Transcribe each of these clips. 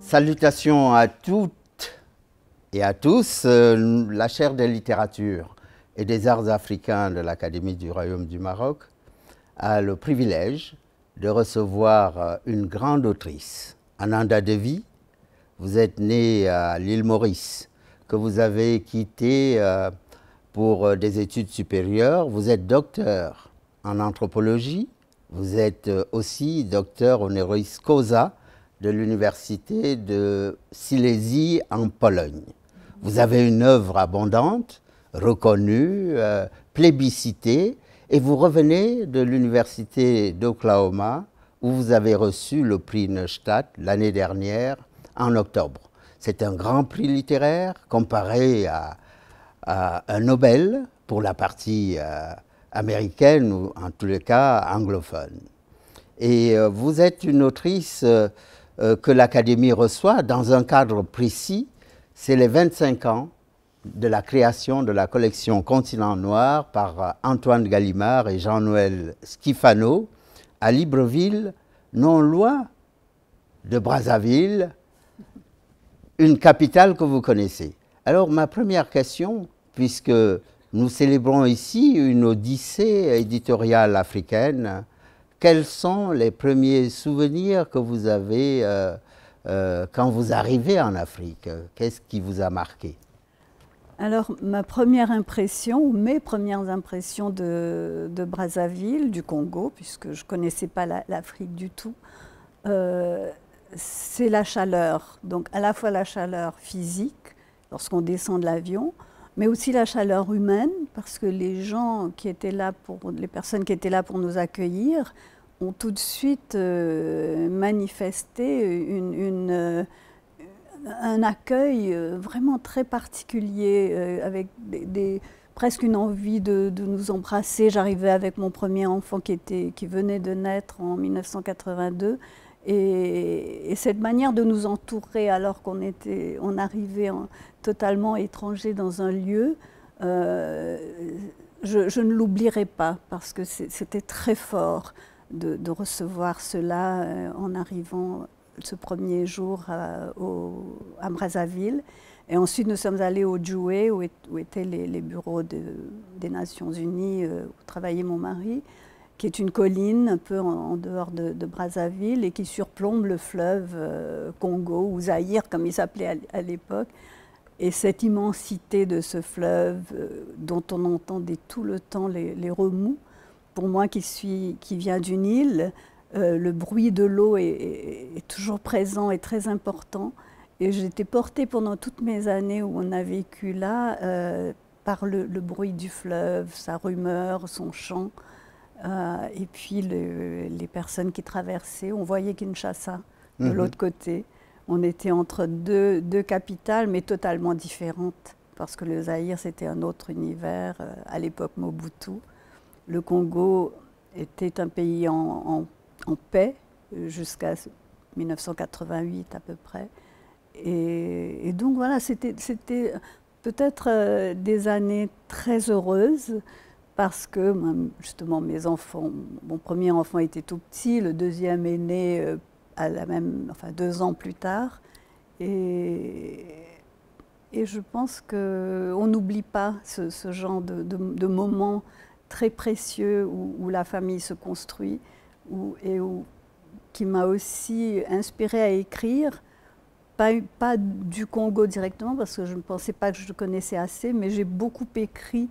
Salutations à toutes et à tous. La chaire des littératures et des arts africains de l'Académie du Royaume du Maroc a le privilège de recevoir une grande autrice, Ananda Devi. Vous êtes née à l'île Maurice, que vous avez quittée pour des études supérieures. Vous êtes docteur en anthropologie. Vous êtes aussi docteur honoris causa de l'université de Silésie en Pologne. Vous avez une œuvre abondante, reconnue, plébiscitée, et vous revenez de l'université d'Oklahoma où vous avez reçu le prix Neustadt l'année dernière en octobre. C'est un grand prix littéraire comparé à un Nobel pour la partie américaine ou en tous les cas anglophone. Et vous êtes une autrice que l'Académie reçoit dans un cadre précis. C'est les 25 ans de la création de la collection Continent Noir par Antoine Gallimard et Jean-Noël Schifano à Libreville, non loin de Brazzaville, une capitale que vous connaissez. Alors ma première question, puisque nous célébrons ici une odyssée éditoriale africaine, quels sont les premiers souvenirs que vous avez quand vous arrivez en Afrique? Qu'est-ce qui vous a marqué? Alors, ma première impression, ou mes premières impressions de Brazzaville, du Congo, puisque je ne connaissais pas l'Afrique du tout, c'est la chaleur. Donc, à la fois la chaleur physique, lorsqu'on descend de l'avion, mais aussi la chaleur humaine, parce que les gens qui étaient là les personnes qui étaient là pour nous accueillir ont tout de suite manifesté un accueil vraiment très particulier, avec presque une envie de nous embrasser. J'arrivais avec mon premier enfant qui venait de naître en 1982. Et cette manière de nous entourer alors qu'on arrivait totalement étranger dans un lieu, je ne l'oublierai pas parce que c'était très fort de recevoir cela en arrivant ce premier jour à Brazzaville. Et ensuite, nous sommes allés au Djoué, où étaient les bureaux des Nations Unies, où travaillait mon mari, qui est une colline un peu en dehors de Brazzaville et qui surplombe le fleuve Congo, ou Zaïre, comme il s'appelait à l'époque. Et cette immensité de ce fleuve dont on entendait tout le temps les remous, pour moi qui viens d'une île, le bruit de l'eau est toujours présent et très important. Et j'étais portée pendant toutes mes années où on a vécu là par le bruit du fleuve, sa rumeur, son chant. Et puis les personnes qui traversaient, on voyait Kinshasa de l'autre côté. On était entre deux capitales, mais totalement différentes, parce que le Zaïre, c'était un autre univers, à l'époque Mobutu. Le Congo était un pays en paix jusqu'à 1988 à peu près. Et donc voilà, c'était peut-être des années très heureuses, parce que justement mes enfants, mon premier enfant était tout petit, le deuxième est né enfin 2 ans plus tard. Et je pense qu'on n'oublie pas ce genre de moments très précieux où la famille se construit, qui m'a aussi inspirée à écrire, pas du Congo directement, parce que je ne pensais pas que je le connaissais assez, mais j'ai beaucoup écrit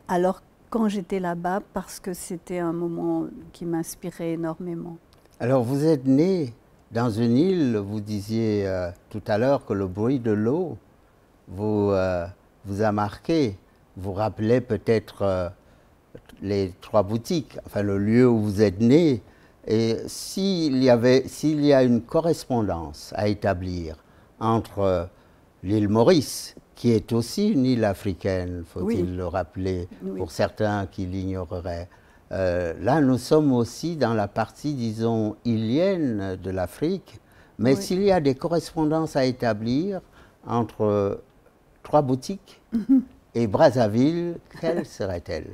alors quand j'étais là-bas, parce que c'était un moment qui m'inspirait énormément. Alors vous êtes né dans une île, vous disiez tout à l'heure que le bruit de l'eau vous a marqué. Vous rappelez peut-être les 3 boutiques, enfin le lieu où vous êtes né. Et s'il y a une correspondance à établir entre l'île Maurice, qui est aussi une île africaine, faut-il le rappeler, pour certains qui l'ignoreraient. Là, nous sommes aussi dans la partie, disons, îlienne de l'Afrique, mais s'il y a des correspondances à établir entre 3 boutiques et Brazzaville, quelles seraient-elles?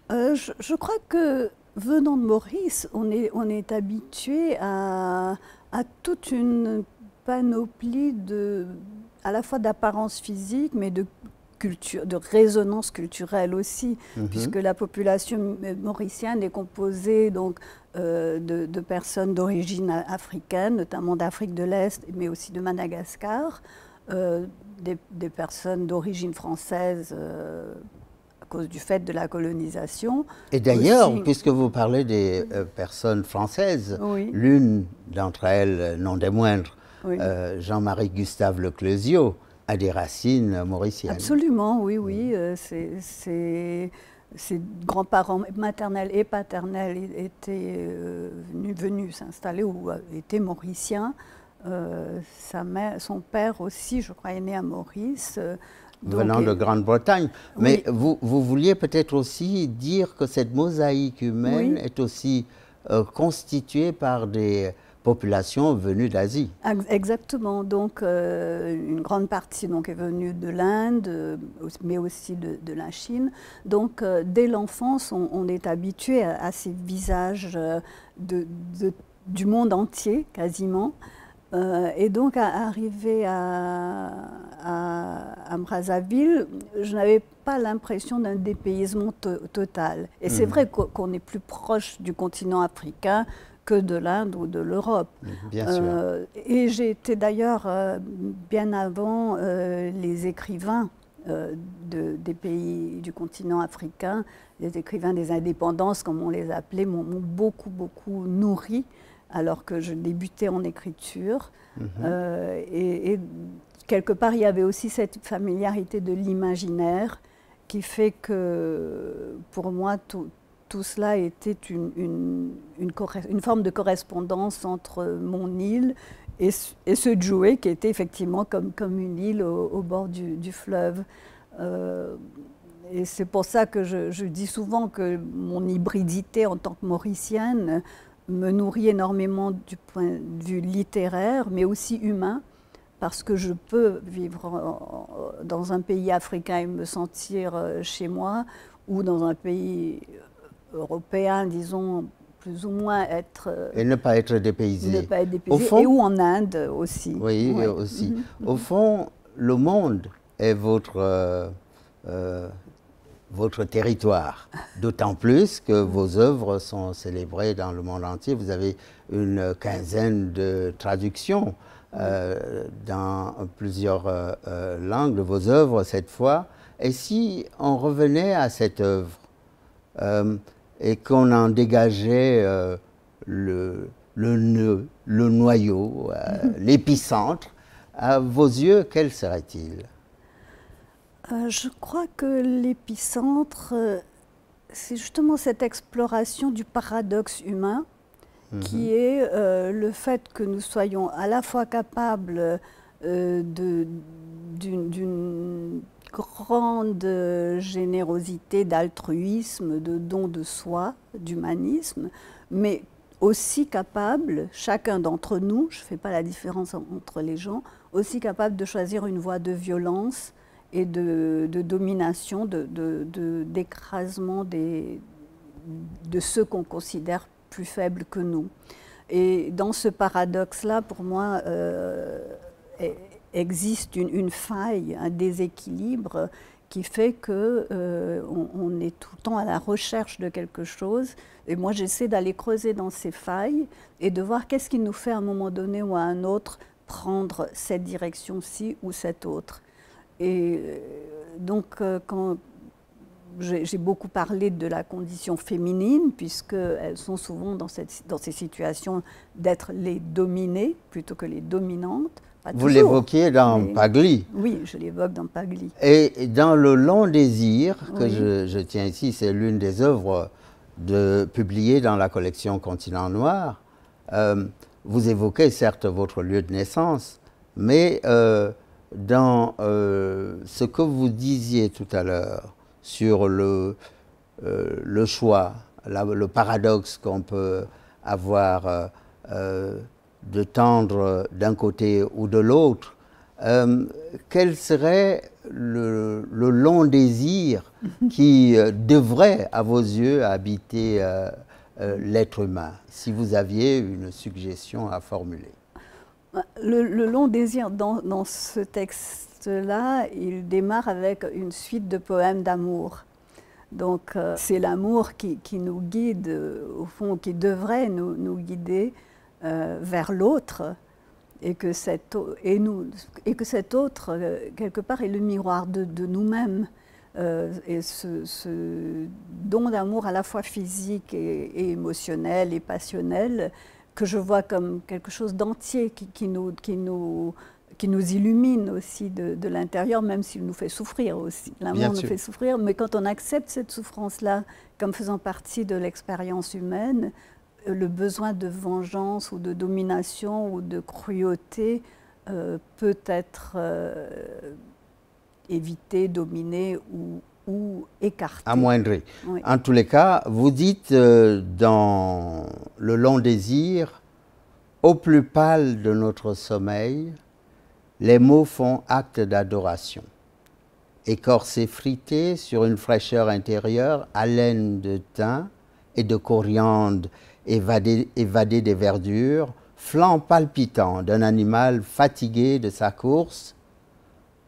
Je crois que, venant de Maurice, on est habitué à toute une panoplie à la fois d'apparence physique, mais de culture, de résonance culturelle aussi, puisque la population mauricienne est composée donc, de personnes d'origine africaine, notamment d'Afrique de l'Est, mais aussi de Madagascar, des personnes d'origine française à cause du fait de la colonisation. Et d'ailleurs, puisque vous parlez des personnes françaises, oui. L'une d'entre elles, non des moindres, oui. Jean-Marie Gustave Leclésio, a des racines mauriciennes. Absolument, oui, oui. Ses grands-parents maternels et paternels étaient venus s'installer ou étaient mauriciens. Son père aussi, je crois, est né à Maurice. Venant de Grande-Bretagne. Oui. Mais vous vouliez peut-être aussi dire que cette mosaïque humaine, oui. est aussi constituée par des populations venues d'Asie. Exactement. Donc, une grande partie donc, est venue de l'Inde, mais aussi de la Chine. Donc, dès l'enfance, on est habitué à ces visages du monde entier, quasiment. Et donc, arrivé à Brazzaville, je n'avais pas l'impression d'un dépaysement total. Et c'est vrai qu'on est plus proche du continent africain que de l'Inde ou de l'Europe. Bien sûr. Et j'ai été d'ailleurs, bien avant les écrivains des pays du continent africain, les écrivains des indépendances, comme on les appelait, m'ont beaucoup, beaucoup nourri, alors que je débutais en écriture. Et quelque part, il y avait aussi cette familiarité de l'imaginaire qui fait que, pour moi, tout cela était une forme de correspondance entre mon île et ce Djoué, qui était effectivement comme une île au bord du fleuve. Et c'est pour ça que je dis souvent que mon hybridité en tant que mauricienne me nourrit énormément du point de vue littéraire, mais aussi humain, parce que je peux vivre dans un pays africain et me sentir chez moi, ou dans un pays européen, disons, plus ou moins être... Et ne pas être dépaysé. Ne pas être dépaysé, au fond, et ou en Inde aussi. Oui, ouais. Aussi. Au fond, le monde est votre territoire, d'autant plus que vos œuvres sont célébrées dans le monde entier. Vous avez une quinzaine de traductions dans plusieurs langues de vos œuvres cette fois. Et si on revenait à cette œuvre et qu'on en dégageait le nœud, le noyau, l'épicentre, à vos yeux, quel serait-il ? Je crois que l'épicentre, c'est justement cette exploration du paradoxe humain, qui est le fait que nous soyons à la fois capables d'une grande générosité, d'altruisme, de don de soi, d'humanisme, mais aussi capables, chacun d'entre nous, je ne fais pas la différence entre les gens, aussi capables de choisir une voie de violence et de domination, d'écrasement de ceux qu'on considère plus faibles que nous. Et dans ce paradoxe-là, pour moi, existe une faille, un déséquilibre qui fait qu'on est tout le temps à la recherche de quelque chose. Et moi, j'essaie d'aller creuser dans ces failles et de voir qu'est-ce qui nous fait à un moment donné ou à un autre prendre cette direction-ci ou cette autre. Et donc, quand j'ai beaucoup parlé de la condition féminine, puisqu'elles sont souvent dans ces situations d'être les dominées plutôt que les dominantes. Vous l'évoquiez dans Pagli. Oui, je l'évoque dans Pagli. Et dans Le Long Désir, que je tiens ici, c'est l'une des œuvres publiées dans la collection Continent Noir, vous évoquez certes votre lieu de naissance, mais dans ce que vous disiez tout à l'heure sur le choix, le paradoxe qu'on peut avoir de tendre d'un côté ou de l'autre, quel serait le long désir qui devrait, à vos yeux, habiter l'être humain, si vous aviez une suggestion à formuler? Le long désir, dans ce texte-là, il démarre avec une suite de poèmes d'amour. Donc c'est l'amour qui nous guide, au fond, qui devrait nous guider vers l'autre, et que cet autre, quelque part, est le miroir de nous-mêmes. Et ce don d'amour à la fois physique et émotionnel et passionnel, que je vois comme quelque chose d'entier qui nous illumine aussi de l'intérieur, même s'il nous fait souffrir aussi. L'amour nous fait souffrir, mais quand on accepte cette souffrance-là comme faisant partie de l'expérience humaine, le besoin de vengeance ou de domination ou de cruauté peut être évité, dominé ou écarté. Amoindri. Oui. En tous les cas, vous dites dans Le long désir, au plus pâle de notre sommeil, les mots font acte d'adoration. Écorce effritée sur une fraîcheur intérieure, haleine de thym et de coriandre évadé des verdures, flanc palpitant d'un animal fatigué de sa course,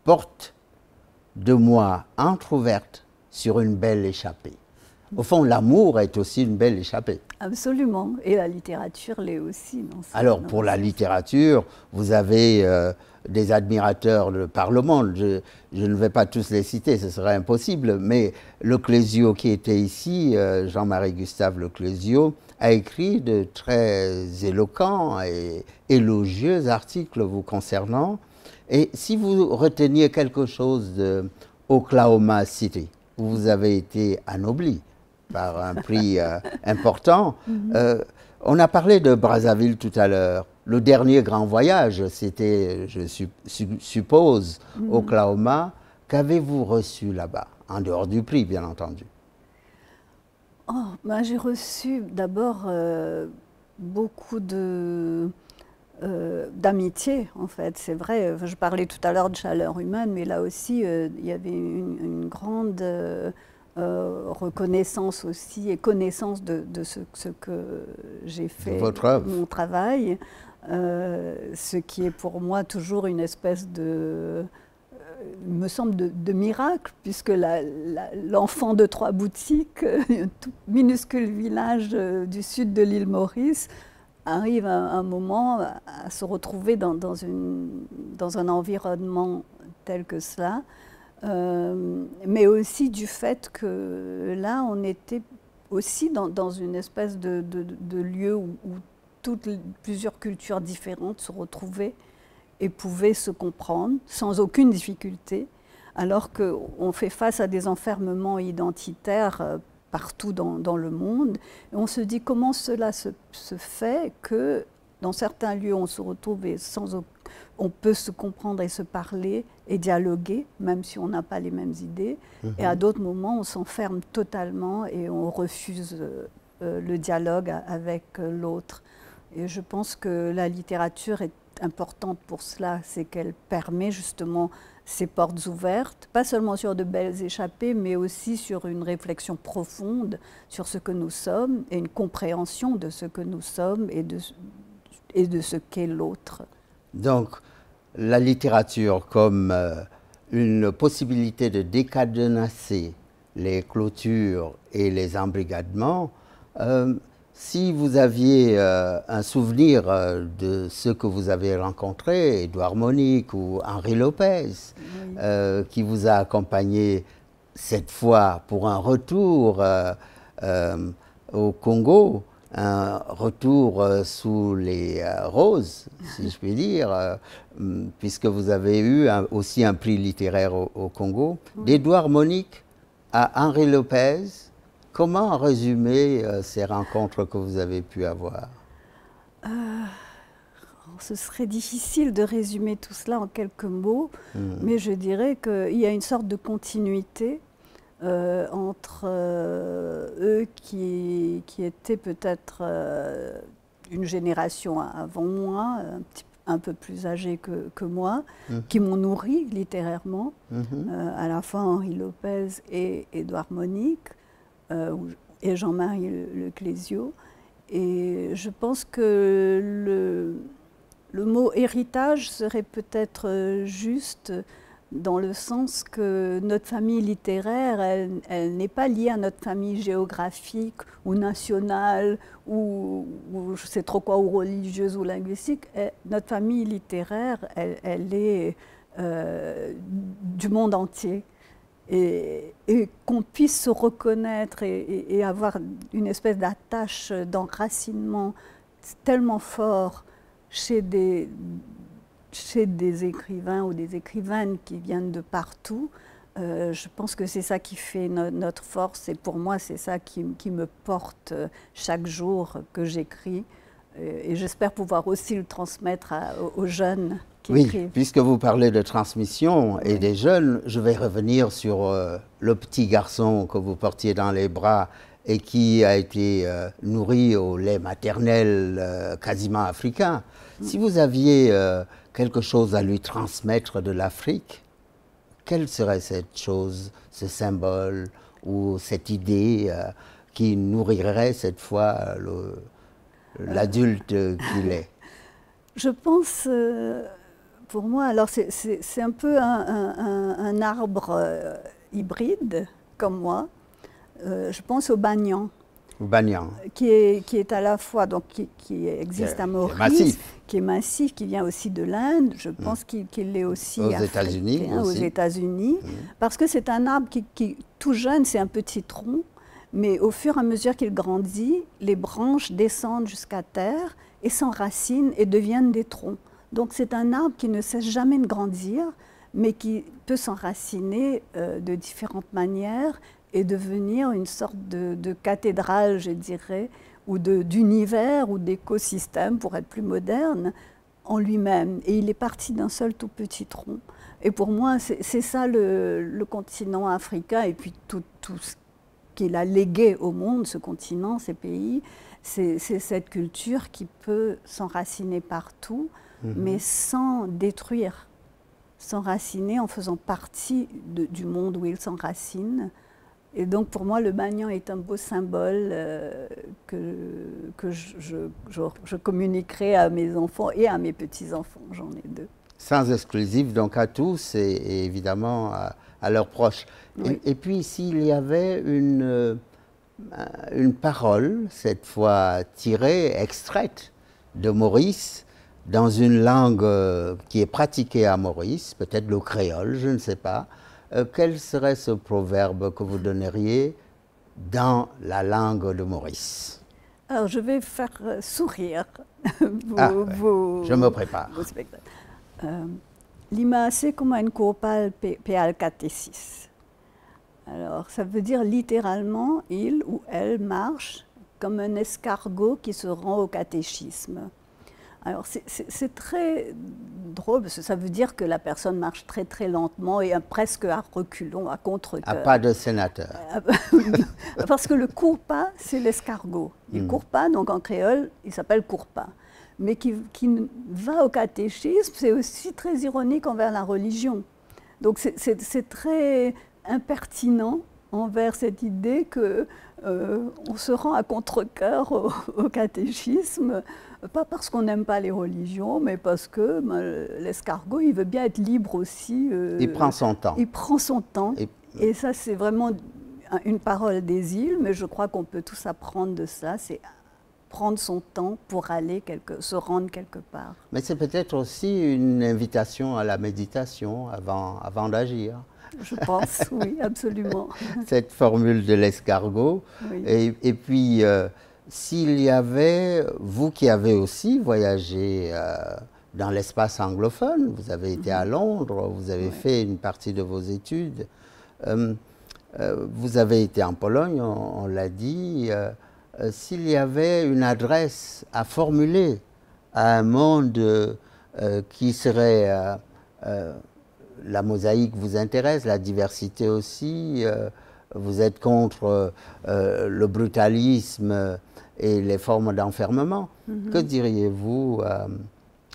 porte de moi entr'ouverte sur une belle échappée. Au fond, l'amour est aussi une belle échappée. Absolument, et la littérature l'est aussi. Alors, pour la littérature, vous avez des admirateurs par le monde. Je ne vais pas tous les citer, ce serait impossible, mais Leclésio qui était ici, Jean-Marie Gustave Leclésio, a écrit de très éloquents et élogieux articles vous concernant. Et si vous reteniez quelque chose de Oklahoma City, où vous avez été anobli par un prix important, on a parlé de Brazzaville tout à l'heure. Le dernier grand voyage, c'était, je suppose, Oklahoma. Qu'avez-vous reçu là-bas, en dehors du prix, bien entendu? Ben, j'ai reçu d'abord beaucoup d'amitié, en fait. C'est vrai, je parlais tout à l'heure de chaleur humaine, mais là aussi, il y avait une grande reconnaissance aussi et connaissance de ce que j'ai fait, mon travail, ce qui est pour moi toujours une espèce me semble de miracle, puisque l'enfant de 3 boutiques, un tout minuscule village du sud de l'île Maurice, arrive à un moment à se retrouver dans un environnement tel que cela, mais aussi du fait que là, on était aussi dans une espèce de lieu où plusieurs cultures différentes se retrouvaient et pouvaient se comprendre sans aucune difficulté, alors qu'on fait face à des enfermements identitaires partout dans le monde. Et on se dit comment cela se fait que dans certains lieux on se retrouve et on peut se comprendre et se parler et dialoguer, même si on n'a pas les mêmes idées. Et à d'autres moments on s'enferme totalement et on refuse le dialogue avec l'autre. Et je pense que la littérature est importante pour cela, c'est qu'elle permet justement ces portes ouvertes, pas seulement sur de belles échappées, mais aussi sur une réflexion profonde sur ce que nous sommes et une compréhension de ce que nous sommes et de ce qu'est l'autre. Donc, la littérature comme une possibilité de décadenasser les clôtures et les embrigadements, si vous aviez un souvenir de ceux que vous avez rencontrés, Édouard Monique ou Henri Lopez, qui vous a accompagné cette fois pour un retour au Congo, un retour sous les roses, si je puis dire, puisque vous avez eu aussi un prix littéraire au Congo, d'Édouard Monique à Henri Lopez. Comment résumer ces rencontres que vous avez pu avoir? Ce serait difficile de résumer tout cela en quelques mots, mais je dirais qu'il y a une sorte de continuité entre eux qui étaient peut-être une génération avant moi, un peu plus âgés que moi, qui m'ont nourri littérairement, à la fois Henri Lopez et Édouard Monique, et Jean-Marie Leclésio. Et je pense que le mot héritage serait peut-être juste dans le sens que notre famille littéraire, elle n'est pas liée à notre famille géographique ou nationale ou je ne sais trop quoi, ou religieuse ou linguistique. Notre famille littéraire, elle est du monde entier. Et qu'on puisse se reconnaître et avoir une espèce d'attache, d'enracinement tellement fort chez des écrivains ou des écrivaines qui viennent de partout, je pense que c'est ça qui fait notre force, et pour moi c'est ça qui me porte chaque jour que j'écris, et j'espère pouvoir aussi le transmettre aux jeunes. Oui, puisque vous parlez de transmission et des jeunes, je vais revenir sur le petit garçon que vous portiez dans les bras et qui a été nourri au lait maternel quasiment africain. Si vous aviez quelque chose à lui transmettre de l'Afrique, quelle serait cette chose, ce symbole ou cette idée qui nourrirait cette fois l'adulte qu'il est? Je pense... pour moi, alors c'est un peu un arbre hybride, comme moi. Je pense au banyan. Au banyan. Qui est à la fois, donc qui existe à Maurice, qui est massif, qui vient aussi de l'Inde. Je pense qu'il est aussi aux États-Unis. Aux États-Unis, parce que c'est un arbre qui, tout jeune, c'est un petit tronc, mais au fur et à mesure qu'il grandit, les branches descendent jusqu'à terre et s'enracinent et deviennent des troncs. Donc c'est un arbre qui ne cesse jamais de grandir, mais qui peut s'enraciner de différentes manières et devenir une sorte de cathédrale, je dirais, ou d'univers ou d'écosystème, pour être plus moderne, en lui-même. Et il est parti d'un seul tout petit tronc. Et pour moi, c'est ça le continent africain, et puis tout ce qu'il a légué au monde, ce continent, ces pays, c'est cette culture qui peut s'enraciner partout, mais sans détruire, s'enraciner en faisant partie du monde où il s'enracine. Et donc pour moi, le banyan est un beau symbole que je communiquerai à mes enfants et à mes petits-enfants, j'en ai deux. Sans exclusif, donc à tous et évidemment à leurs proches. Oui. Et puis s'il y avait une parole, cette fois tirée, extraite de Maurice, dans une langue qui est pratiquée à Maurice, peut-être le créole, je ne sais pas, quel serait ce proverbe que vous donneriez dans la langue de Maurice? Alors je vais faire sourire je me prépare. vos spectateurs. Limaase como en corpal peal catécis. Alors ça veut dire littéralement il ou elle marche comme un escargot qui se rend au catéchisme. Alors c'est très drôle, parce que ça veut dire que la personne marche très très lentement et presque à reculons, à contre-cœur. À pas de sénateur. Parce que le court pas, c'est l'escargot. Il court pas, donc en créole, il s'appelle court pas. Mais qui va au catéchisme, c'est aussi très ironique envers la religion. Donc c'est très impertinent envers cette idée que on se rend à contre-cœur au catéchisme, pas parce qu'on n'aime pas les religions, mais parce que l'escargot, il veut bien être libre aussi. Il prend son temps. Il prend son temps. Et ça, c'est vraiment une parole des îles, mais je crois qu'on peut tous apprendre de ça. C'est prendre son temps pour aller se rendre quelque part. Mais c'est peut-être aussi une invitation à la méditation avant d'agir. Je pense, oui, absolument. Cette formule de l'escargot. Oui. Et puis, s'il y avait, vous qui avez aussi voyagé dans l'espace anglophone, vous avez été à Londres, vous avez fait une partie de vos études, vous avez été en Pologne, on l'a dit, s'il y avait une adresse à formuler à un monde qui serait... la mosaïque vous intéresse, la diversité aussi, vous êtes contre le brutalisme et les formes d'enfermement. Que diriez-vous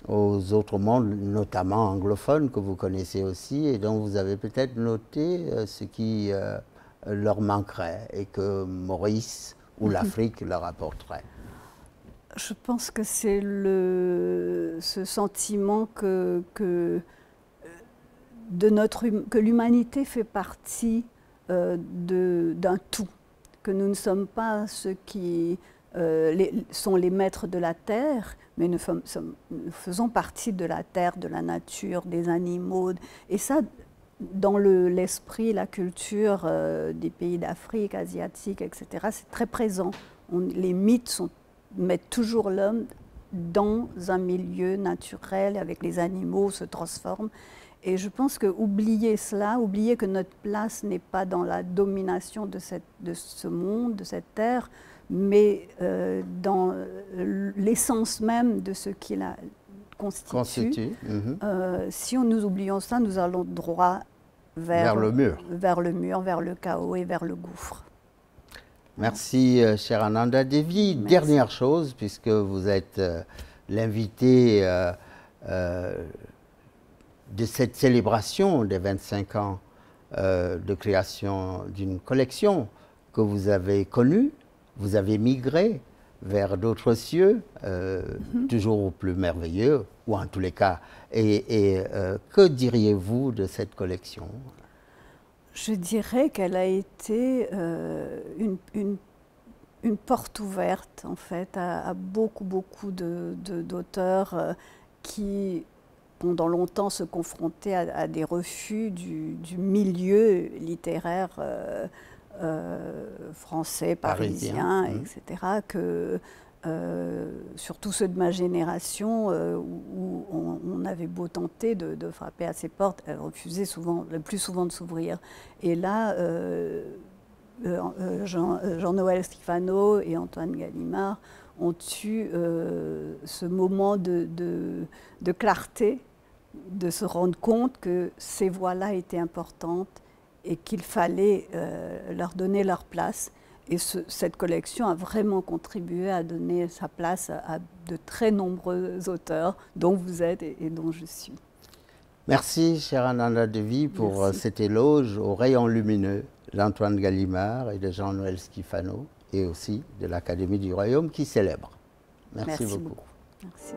aux autres mondes, notamment anglophones, que vous connaissez aussi et dont vous avez peut-être noté ce qui leur manquerait et que Maurice ou l'Afrique leur apporterait? Je pense que c'est ce sentiment que l'humanité fait partie d'un tout, que nous ne sommes pas ceux qui sont les maîtres de la terre, mais nous faisons partie de la terre, de la nature, des animaux. Et ça, dans l'esprit, la culture des pays d'Afrique, asiatiques, etc., c'est très présent. Les mythes mettent toujours l'homme dans un milieu naturel, avec les animaux, se transforment. Et je pense que oublier cela, oublier que notre place n'est pas dans la domination de ce monde, de cette terre, mais dans l'essence même de ce qui la constitue. Si nous oublions ça, nous allons droit vers le mur, vers le chaos et vers le gouffre. Merci, chère Ananda Devi. Merci. Dernière chose, puisque vous êtes l'invité de cette célébration des 25 ans de création d'une collection que vous avez connue. Vous avez migré vers d'autres cieux, toujours plus merveilleux, ou en tous les cas. Et que diriez-vous de cette collection? Je dirais qu'elle a été une porte ouverte, en fait, à beaucoup d'auteurs qui, pendant longtemps, se confrontaient à des refus du milieu littéraire français, parisien, etc., surtout ceux de ma génération, où on avait beau tenter de frapper à ses portes, elles refusaient le plus souvent de s'ouvrir. Et là, Jean-Noël Schifano et Antoine Gallimard ont eu ce moment de clarté, de se rendre compte que ces voix-là étaient importantes et qu'il fallait leur donner leur place. Et cette collection a vraiment contribué à donner sa place à de très nombreux auteurs, dont vous êtes et dont je suis. Merci, chère Ananda Devi, pour cet éloge au rayon lumineux d'Antoine Gallimard et de Jean-Noël Schifano, et aussi de l'Académie du Royaume qui célèbre. Merci beaucoup. Merci.